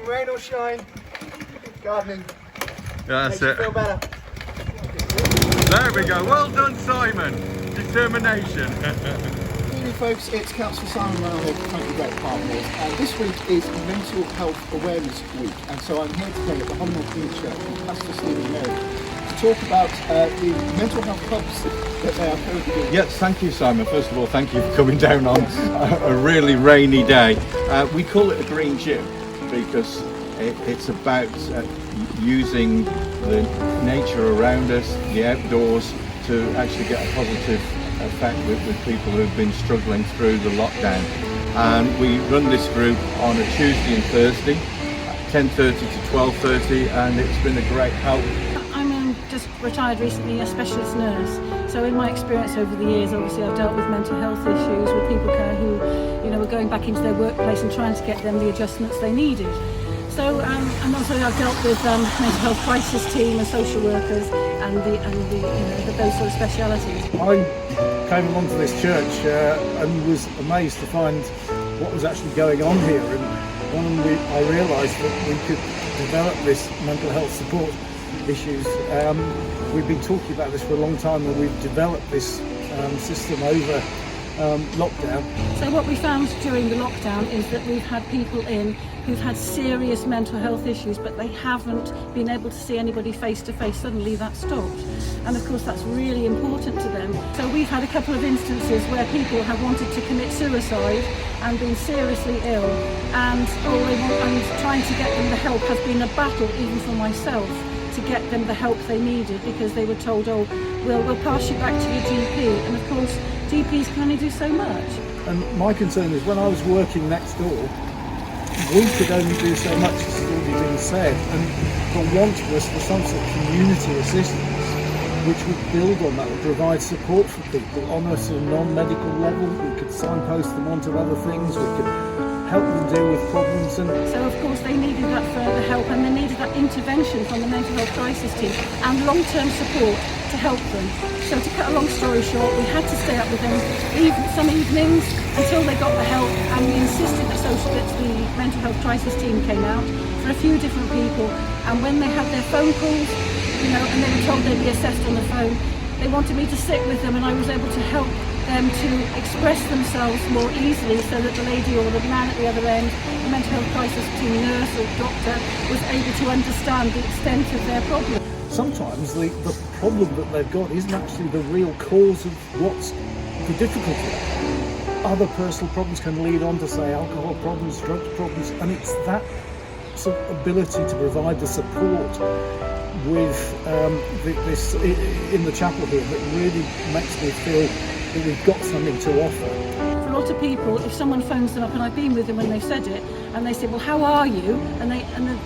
come rain or shine, gardening That's makes you it. feel better. There we go. Well done, Simon. Determination. Good evening, folks. It's Councillor Simon Morrall here from Country Great Partners, and this week is Mental Health Awareness Week, and so I'm here today at the Hollymoor Community Church with Pastor Stephen Mary to talk about the mental health clubs that they are currently doing. Yes, thank you, Simon. First of all, thank you for coming down on a really rainy day. We call it a green gym because it's about using the nature around us, the outdoors, to actually get a positive effect with people who've been struggling through the lockdown. And we run this group on a Tuesday and Thursday, 10:30 to 12:30, and it's been a great help. I'm just retired recently, a specialist nurse. So in my experience over the years, obviously I've dealt with mental health issues with people who, were going back into their workplace and trying to get them the adjustments they needed. So, and also I've dealt with mental health crisis team and social workers and those sort of specialities. I came along to this church and was amazed to find what was actually going on here, and when I realised that we could develop this mental health support issues. We've been talking about this for a long time, and we've developed this system over lockdown. So what we found during the lockdown is that we've had people in who've had serious mental health issues, but they haven't been able to see anybody face to face. Suddenly that stopped, and of course that's really important to them. So we've had a couple of instances where people have wanted to commit suicide and been seriously ill, and trying to get them the help has been a battle, even for myself, to get them the help they needed, because they were told, oh, we'll pass you back to your GP, and of course GPs can only do so much. And my concern is, when I was working next door, we could only do so much, as has already been said, and the want was for some sort of community assistance which would build on that, would provide support for people on a sort of non-medical level. We could signpost them onto other things, we could help them deal with problems. And so of course they needed that further help, and they needed that intervention from the mental health crisis team and long-term support to help them. So to cut a long story short, we had to stay up with them some evenings until they got the help, and we insisted that the mental health crisis team came out for a few different people, and when they had their phone calls, and they were told they'd be assessed on the phone, they wanted me to sit with them, and I was able to help them to express themselves more easily, so that the lady or the man at the other end, the mental health crisis team nurse or doctor, was able to understand the extent of their problem. sometimes the problem that they've got isn't actually the real cause of what's the difficulty. Other personal problems can lead on to, say, alcohol problems, drugs problems, and it's that sort of ability to provide the support with this in the chapel here that really makes me feel that we've got something to offer. For a lot of people, if someone phones them up, and I've been with them when they've said it, and they say, well, how are you? And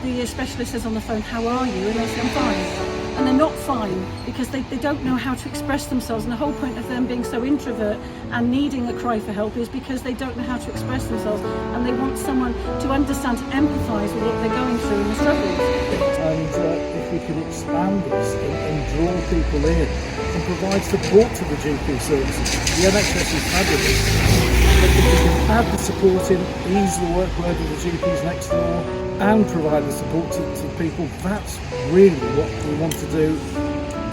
the specialist says on the phone, how are you? And they say, I'm fine. And they're not fine because they don't know how to express themselves. And the whole point of them being so introvert and needing a cry for help is because they don't know how to express themselves, and they want someone to understand, to empathise with what they're going through and the struggles. And if we can expand this and draw people in and provide support to the GP services, the NHS is fabulous. But if we can add the support in, ease the workload of the GPs next door, and provide the support to people, that's really what we want to do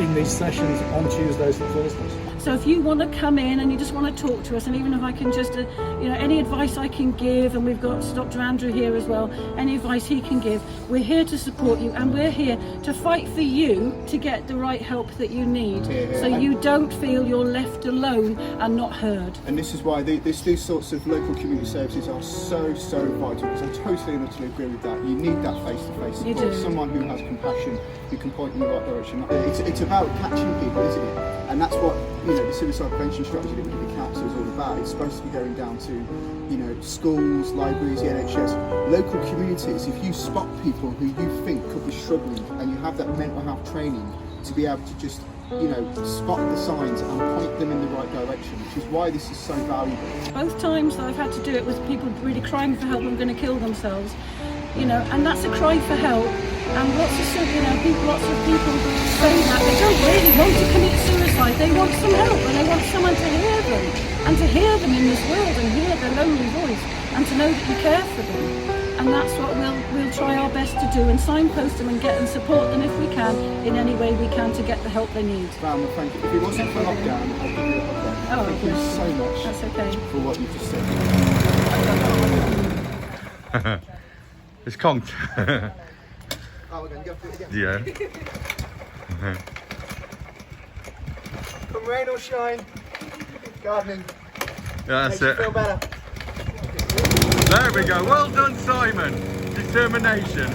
in these sessions on Tuesdays and Thursdays. So if you want to come in and you just want to talk to us, and even if I can just, any advice I can give, and we've got Dr. Andrew here as well, any advice he can give, we're here to support you, and we're here to fight for you to get the right help that you need, so you don't feel you're left alone and not heard. And this is why these sorts of local community services are so vital, because I totally and utterly agree with that. You need that face-to-face support. You do. Someone who has compassion, who can point in the right direction. It's about catching people, isn't it? And that's what the suicide prevention strategy that the council is all about. It's supposed to be going down to schools, libraries, the NHS, local communities. If you spot people who you think could be struggling, and you have that mental health training to be able to just spot the signs and point them in the right direction, which is why this is so valuable. Both times that I've had to do it with people really crying for help and going to kill themselves, and that's a cry for help. And lots of people say that they don't really want to commit suicide. They want some help, and they want someone to hear them, and to hear them in this world, and hear their lonely voice, and to know that you care for them. And that's what we'll try our do and signpost them and get and support them if we can in any way we can to get the help they need. Val, well, thank you. If it wasn't for lockdown, I'd give you a hug. Oh, Thank you bless so you. much That's okay. for what you just said. It's conked. Oh, we're going to go for it again. Yeah. Come rain or shine, gardening That's makes you it. feel better. There we go. Well done, Simon. Determination.